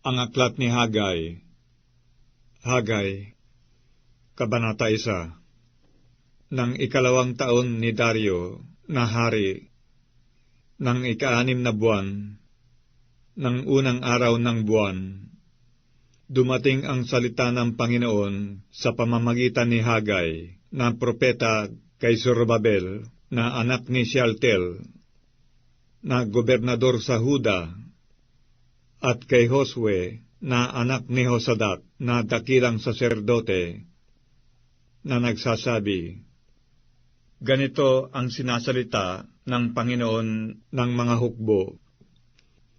Ang aklat ni Hagay. Hagay, Kabanata 1. Nang ikalawang taon ni Dario na hari, nang ika-6 na buwan, ng unang araw ng buwan, dumating ang salita ng Panginoon sa pamamagitan ni Hagay, na propeta kay Zorobabel, na anak ni Shealtiel, na gobernador sa Huda, at kay Josue, na anak ni Josadak, na dakilang saserdote, na nagsasabi, Ganito ang sinasalita ng Panginoon ng mga hukbo,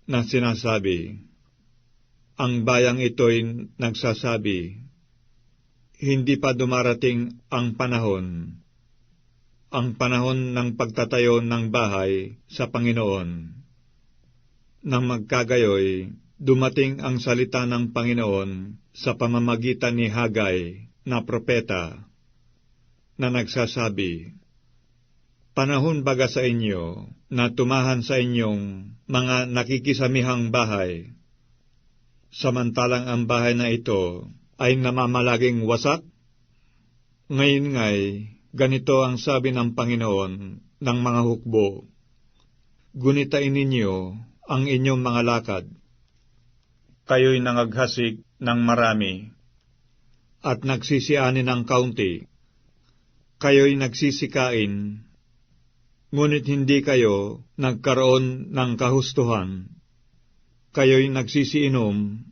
na sinasabi, Ang bayang ito'y nagsasabi, Hindi pa dumarating ang panahon ng pagtatayo ng bahay sa Panginoon. Nang magkagayoy, dumating ang salita ng Panginoon sa pamamagitan ni Hagay na propeta, na nagsasabi, Panahon baga sa inyo na tumahan sa inyong mga nakikisamihang bahay, samantalang ang bahay na ito ay namamalaging wasak? Ngayon nga'y, ganito ang sabi ng Panginoon ng mga hukbo, Gunitain ninyo ang inyong mga lakad. Kayo'y nangaghasik ng marami, at nagsisiani ng kaunti. Kayo'y nagsisikain, ngunit hindi kayo nagkaroon ng kahustuhan. Kayo'y nagsisiinom,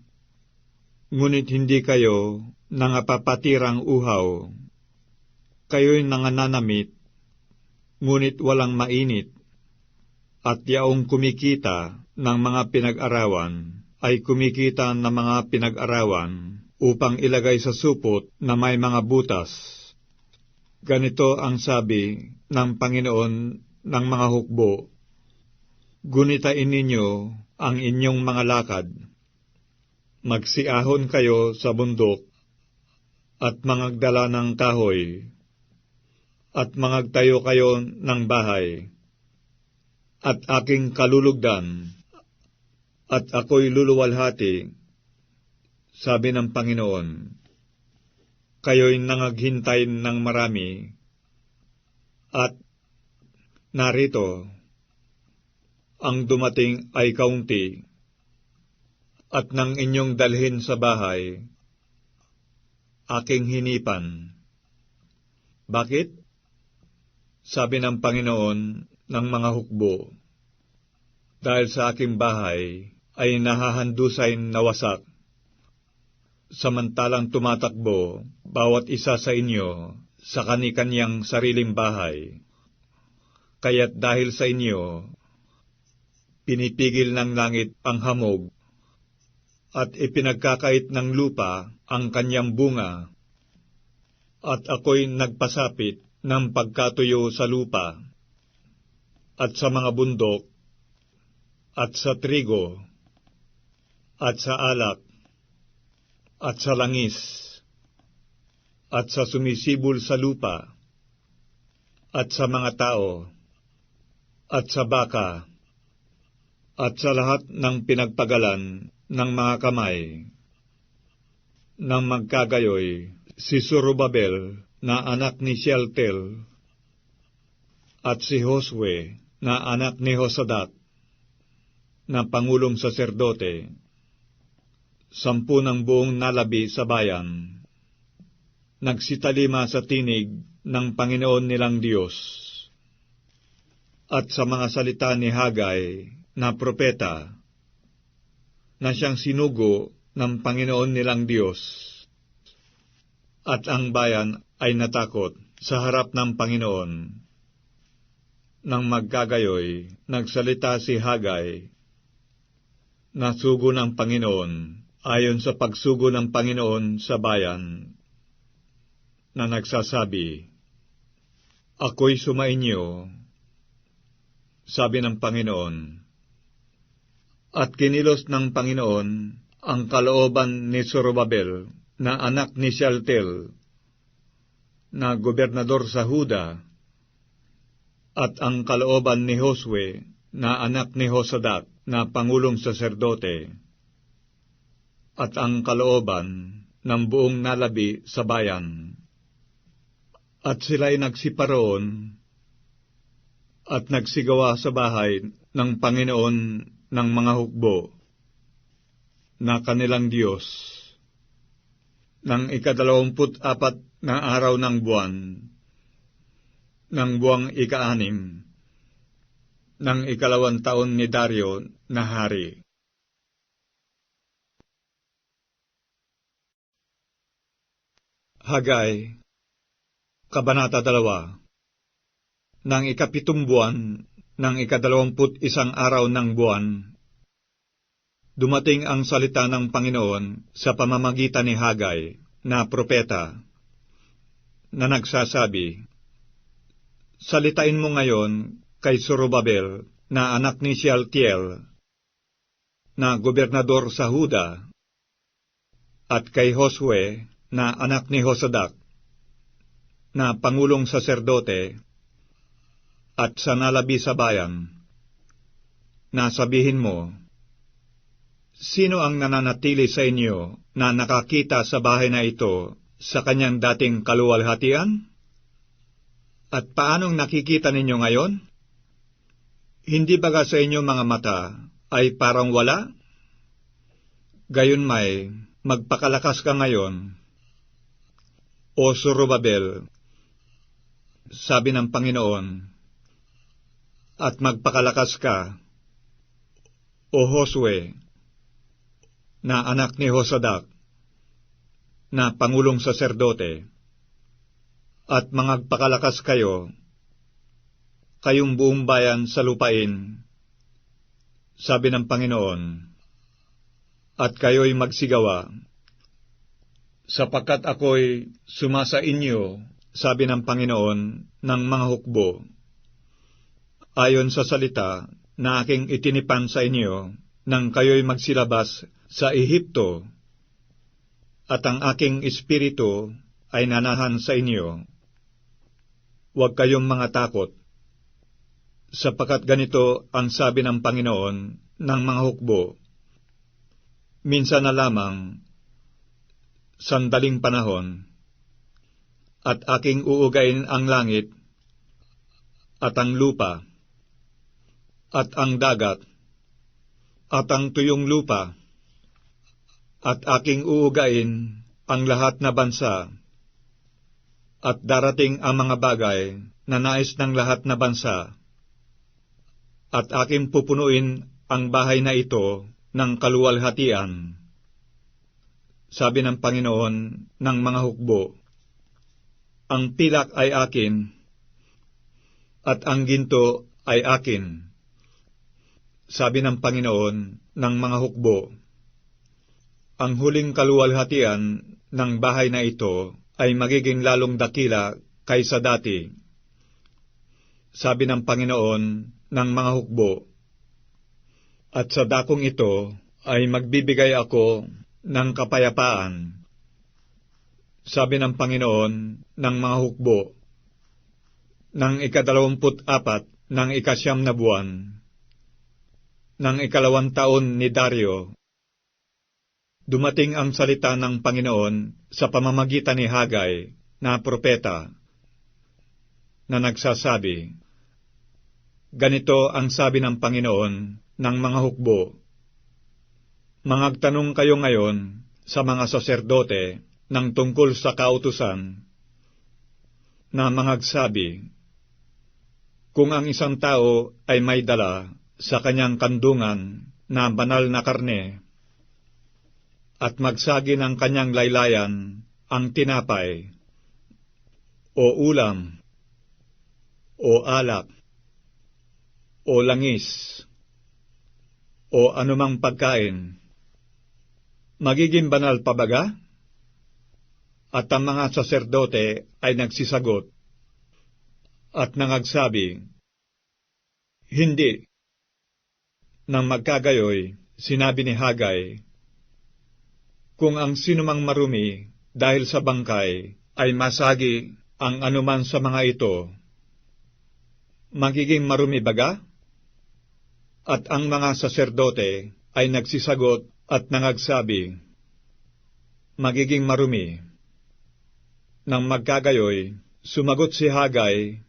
ngunit hindi kayo nangapapatirang uhaw. Kayo'y nangananamit, ngunit walang mainit. At yaong kumikita ng mga pinag-arawan ay kumikita ng mga pinag-arawan upang ilagay sa supot na may mga butas. Ganito ang sabi ng Panginoon ng mga hukbo, Gunitain ninyo ang inyong mga lakad. Magsiahon kayo sa bundok at mangagdala ng kahoy at mangagtayo kayo ng bahay at aking kalulugdan at ako'y luluwalhati, sabi ng Panginoon. Kayo'y nangaghintay ng marami, at narito, ang dumating ay kaunti, at nang inyong dalhin sa bahay, aking hinipan. Bakit? Sabi ng Panginoon ng mga hukbo, dahil sa aking bahay ay nahahandusay na wasak, samantalang tumatakbo bawat isa sa inyo sa kani-kanyang sariling bahay. Kaya't dahil sa inyo, pinipigil ng langit ang hamog, at ipinagkakait ng lupa ang kanyang bunga, at ako'y nagpasapit ng pagkatuyo sa lupa, at sa mga bundok, at sa trigo, at sa alak, at sa langis, at sa sumisibol sa lupa, at sa mga tao, at sa baka, at sa lahat ng pinagpagalan ng mga kamay. Nang magkagayoy, si Zorobabel na anak ni Shealtiel, at si Josue na anak ni Josadak, na pangulong saserdote, 10 ng buong nalabi sa bayan, nagsitalima sa tinig ng Panginoon nilang Diyos, at sa mga salita ni Hagay na propeta, na siyang sinugo ng Panginoon nilang Diyos. At ang bayan ay natakot sa harap ng Panginoon. Nang magkagayoy, nagsalita si Hagay, na sugo ng Panginoon, ayon sa pagsugo ng Panginoon sa bayan, na nagsasabi, Ako'y sumainyo, sabi ng Panginoon. At kinilos ng Panginoon ang kalooban ni Zorobabel, na anak ni Shealtiel, na gobernador sa Huda, at ang kalooban ni Josue, na anak ni Josadak, na pangulong saserdote, at ang kalooban ng buong nalabi sa bayan. At sila'y nagsiparoon at nagsigawa sa bahay ng Panginoon ng mga hukbo na kanilang Diyos ng 24 na araw ng buwan, ng buwang 6 ng 2 taon ni Dario na hari. Hagay, Kabanata 2. Nang 7 buwan, ng 21 araw ng buwan, dumating ang salita ng Panginoon sa pamamagitan ni Hagay na propeta, na nagsasabi, Salitain mo ngayon kay Zorobabel na anak ni Shealtiel, na gobernador sa Huda, at kay Josue na anak ni Josadak, na pangulong saserdote, at sa nalabi sa bayan, na sabihin mo, Sino ang nananatili sa inyo na nakakita sa bahay na ito sa kanyang dating kaluwalhatian? At paanong nakikita ninyo ngayon? Hindi baga sa inyo mga mata ay parang wala? Gayunmay, magpakalakas ka ngayon, O Zorobabel, sabi ng Panginoon, at magpakalakas ka, O Josue, na anak ni Josadak, na pangulong saserdote, at magpakalakas kayo, kayong buong bayan sa lupain, sabi ng Panginoon, at kayo'y magsigawa, sapagkat ako'y sumasa inyo, sabi ng Panginoon ng mga hukbo, ayon sa salita na aking itinipan sa inyo, nang kayo'y magsilabas sa Ehipto, at ang aking espiritu ay nanahan sa inyo. Huwag kayong mga takot, sapagkat ganito ang sabi ng Panginoon ng mga hukbo, minsan na lamang, sandaling panahon, at aking uugain ang langit, at ang lupa, at ang dagat, at ang tuyong lupa, at aking uugain ang lahat na bansa, at darating ang mga bagay na nais ng lahat na bansa, at aking pupunuin ang bahay na ito ng kaluwalhatian, sabi ng Panginoon ng mga hukbo. Ang pilak ay akin, at ang ginto ay akin, sabi ng Panginoon ng mga hukbo. Ang huling kaluwalhatian ng bahay na ito ay magiging lalong dakila kaysa dati, sabi ng Panginoon ng mga hukbo. At sa dakong ito ay magbibigay ako ng kapayapaan, sabi ng Panginoon ng mga hukbo. Nang 24 ng 9 na buwan, ng 2 taon ni Dario, dumating ang salita ng Panginoon sa pamamagitan ni Hagay na propeta, na nagsasabi, Ganito ang sabi ng Panginoon ng mga hukbo, Mangagtanong kayo ngayon sa mga saserdote ng tungkol sa kautusan, na mangagsabi, kung ang isang tao ay may dala sa kanyang kandungan na banal na karne, at magsagi ng kanyang laylayan ang tinapay, o ulam, o alak, o langis, o anumang pagkain, magiging banal pa baga? At ang mga saserdote ay nagsisagot at nangagsabi, Hindi. Nang magkagayoy, sinabi ni Hagay, kung ang sinumang marumi dahil sa bangkay ay masagi ang anuman sa mga ito, magiging marumi baga? At ang mga saserdote ay nagsisagot at nangagsabi, magiging marumi. Nang magkagayoy, sumagot si Hagay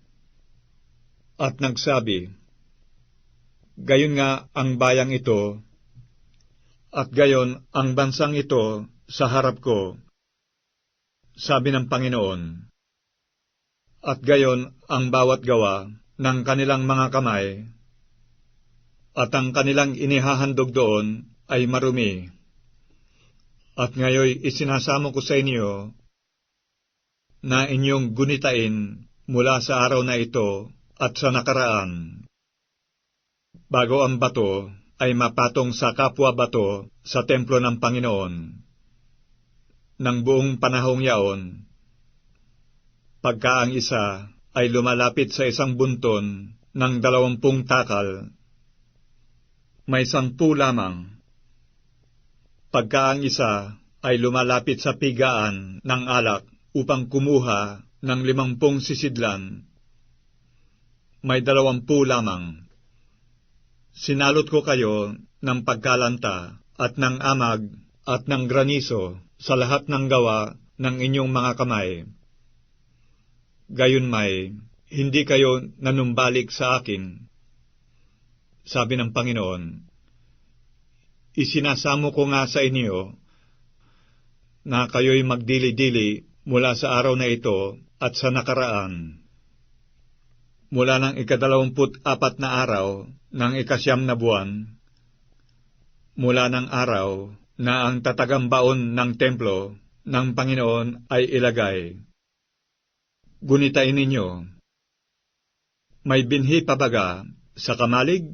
at nagsabi, "Gayon nga ang bayang ito, at gayon ang bansang ito sa harap ko," sabi ng Panginoon. "At gayon ang bawat gawa ng kanilang mga kamay, at ang kanilang inihahandog doon ay marumi. At ngayoy isinasamo ko sa inyo na inyong gunitain mula sa araw na ito at sa nakaraan, bago ang bato ay mapatong sa kapwa bato sa templo ng Panginoon. Nang buong panahong yaon, pagka ang isa ay lumalapit sa isang bunton ng 20 takal, may 10 lamang. Pagka ang isa ay lumalapit sa pigaan ng alak upang kumuha ng 50 sisidlan, may 20 lamang. Sinalot ko kayo ng pagkalanta at ng amag at ng graniso sa lahat ng gawa ng inyong mga kamay. Gayunmay, hindi kayo nanumbalik sa akin," sabi ng Panginoon. "Isinasamo ko nga sa inyo na kayo'y magdili-dili mula sa araw na ito at sa nakaraan. Mula ng 24 na araw ng 9 na buwan, mula ng araw na ang tatagambaon ng templo ng Panginoon ay ilagay. Gunitain ninyo. May binhi pa baga sa kamalig?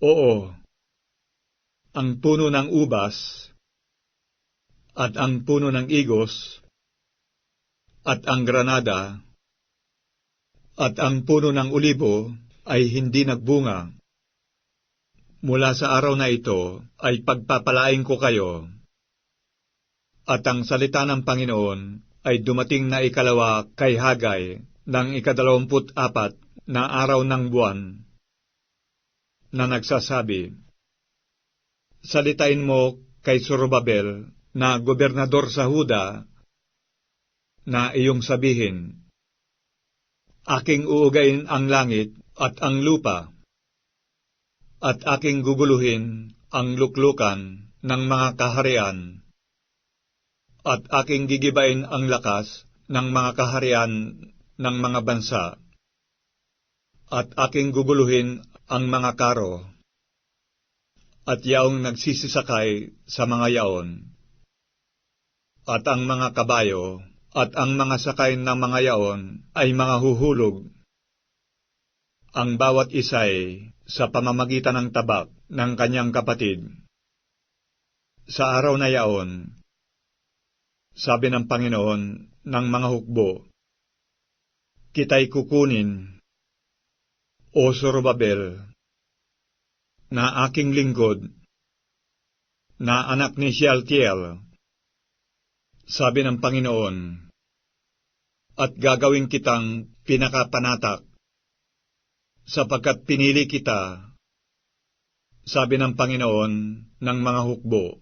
Oo. Ang puno ng ubas, at ang puno ng igos, at ang granada, at ang puno ng ulibo ay hindi nagbunga. Mula sa araw na ito ay pagpapalain ko kayo." At ang salita ng Panginoon ay dumating na ikalawa kay Hagay ng 24 na araw ng buwan, na nagsasabi, "Salitain mo kay Zorobabel na gobernador sa Huda, na iyong sabihin, aking uugain ang langit at ang lupa, at aking guguluhin ang luklukan ng mga kaharian, at aking gigibain ang lakas ng mga kaharian ng mga bansa, at aking guguluhin ang mga karo, at yaong nagsisisakay sa mga yaon, at ang mga kabayo, at ang mga sakay ng mga yaon ay mga huhulog, ang bawat isay sa pamamagitan ng tabak ng kanyang kapatid. Sa araw na yaon, sabi ng Panginoon ng mga hukbo, kita'y kukunin, O Zorobabel, na aking lingkod, na anak ni Shealtiel, sabi ng Panginoon, at gagawin kitang pinakapanatak, sapagkat pinili kita, sabi ng Panginoon ng mga hukbo.